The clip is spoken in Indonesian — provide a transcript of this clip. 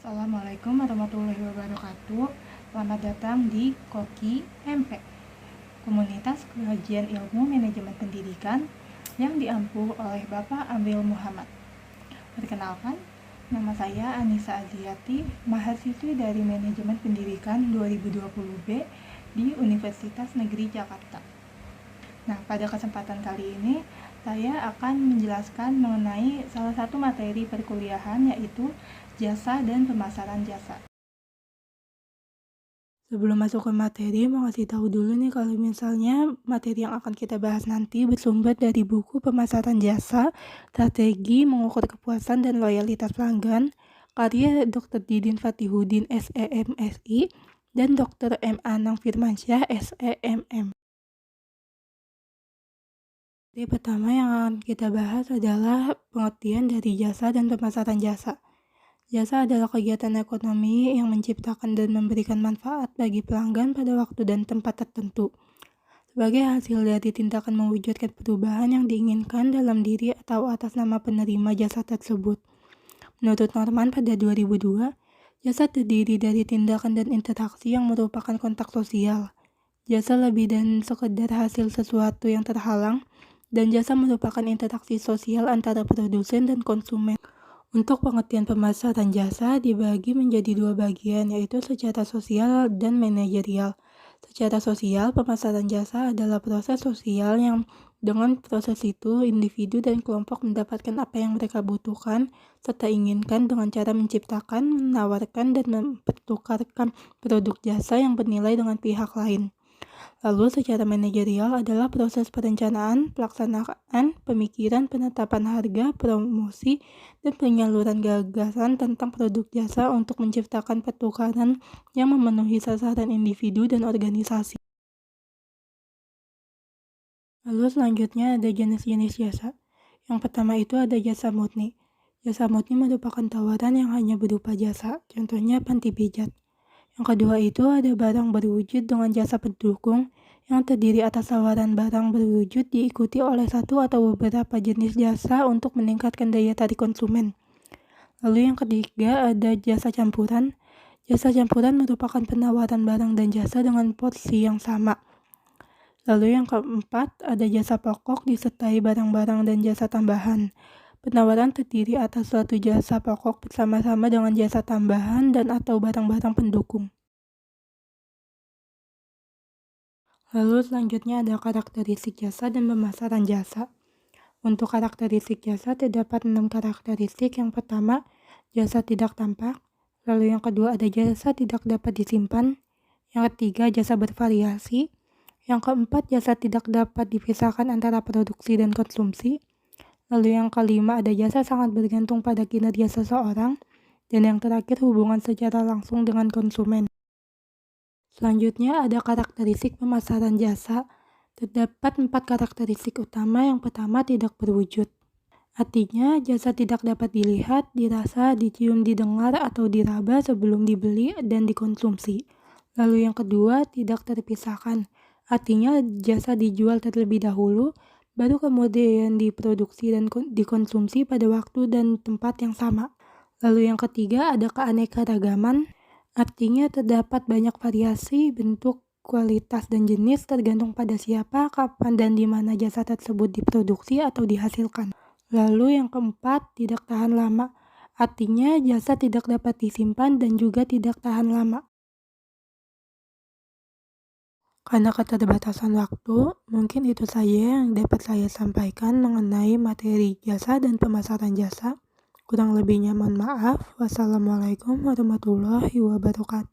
Assalamualaikum warahmatullahi wabarakatuh. Selamat datang di Koki MP, komunitas kajian ilmu manajemen pendidikan yang diampuh oleh Bapak Ambil Muhammad. Perkenalkan, nama saya Anissa Aziati, mahasiswi dari Manajemen Pendidikan 2020B di Universitas Negeri Jakarta. Nah, pada kesempatan kali ini saya akan menjelaskan mengenai salah satu materi perkuliahan, yaitu jasa dan pemasaran jasa. Sebelum masuk ke materi, mau kasih tahu dulu nih kalau misalnya materi yang akan kita bahas nanti bersumber dari buku Pemasaran Jasa, Strategi Mengukur Kepuasan dan Loyalitas Pelanggan, karya Dr. Didin Fatihudin SEMSI dan Dr. M. Anang Firmansyah SEMM. Jadi pertama yang akan kita bahas adalah pengertian dari jasa dan pemasaran jasa. Jasa adalah kegiatan ekonomi yang menciptakan dan memberikan manfaat bagi pelanggan pada waktu dan tempat tertentu. Sebagai hasil dari tindakan mewujudkan perubahan yang diinginkan dalam diri atau atas nama penerima jasa tersebut. Menurut Norman pada 2002, jasa terdiri dari tindakan dan interaksi yang merupakan kontak sosial. Jasa lebih dan sekedar hasil sesuatu yang terhalang, dan jasa merupakan interaksi sosial antara produsen dan konsumen. Untuk pengertian pemasaran jasa dibagi menjadi dua bagian, yaitu secara sosial dan manajerial. Secara sosial, pemasaran jasa adalah proses sosial yang dengan proses itu individu dan kelompok mendapatkan apa yang mereka butuhkan serta inginkan dengan cara menciptakan, menawarkan, dan mempertukarkan produk jasa yang bernilai dengan pihak lain. Lalu secara manajerial adalah proses perencanaan, pelaksanaan, pemikiran, penetapan harga, promosi, dan penyaluran gagasan tentang produk jasa untuk menciptakan pertukaran yang memenuhi sasaran individu dan organisasi. Lalu selanjutnya ada jenis-jenis jasa. Yang pertama itu ada jasa murni. Jasa murni merupakan tawaran yang hanya berupa jasa, contohnya panti pijat. Yang kedua itu ada barang berwujud dengan jasa pendukung yang terdiri atas tawaran barang berwujud diikuti oleh satu atau beberapa jenis jasa untuk meningkatkan daya tarik konsumen. Lalu yang ketiga ada jasa campuran. Jasa campuran merupakan penawaran barang dan jasa dengan porsi yang sama. Lalu yang keempat ada jasa pokok disertai barang-barang dan jasa tambahan. Penawaran terdiri atas suatu jasa pokok bersama-sama dengan jasa tambahan dan atau barang-barang pendukung. Lalu selanjutnya ada karakteristik jasa dan pemasaran jasa. Untuk karakteristik jasa terdapat 6 karakteristik. Yang pertama, jasa tidak tampak. Lalu yang kedua ada jasa tidak dapat disimpan. Yang ketiga, jasa bervariasi. Yang keempat, jasa tidak dapat dipisahkan antara produksi dan konsumsi. Lalu yang kelima ada jasa sangat bergantung pada kinerja seseorang. Dan yang terakhir hubungan secara langsung dengan konsumen. Selanjutnya ada karakteristik pemasaran jasa. Terdapat 4 karakteristik utama. Yang pertama tidak berwujud. Artinya jasa tidak dapat dilihat, dirasa, dicium, didengar, atau diraba sebelum dibeli dan dikonsumsi. Lalu yang kedua tidak terpisahkan. Artinya jasa dijual terlebih dahulu, baru kemudian diproduksi dan dikonsumsi pada waktu dan tempat yang sama. Lalu yang ketiga ada keanekaragaman, artinya terdapat banyak variasi, bentuk, kualitas, dan jenis tergantung pada siapa, kapan, dan di mana jasa tersebut diproduksi atau dihasilkan. Lalu yang keempat tidak tahan lama, artinya jasa tidak dapat disimpan dan juga tidak tahan lama. Karena keterbatasan waktu, mungkin itu saja yang dapat saya sampaikan mengenai materi jasa dan pemasaran jasa. Kurang lebihnya mohon maaf. Wassalamualaikum warahmatullahi wabarakatuh.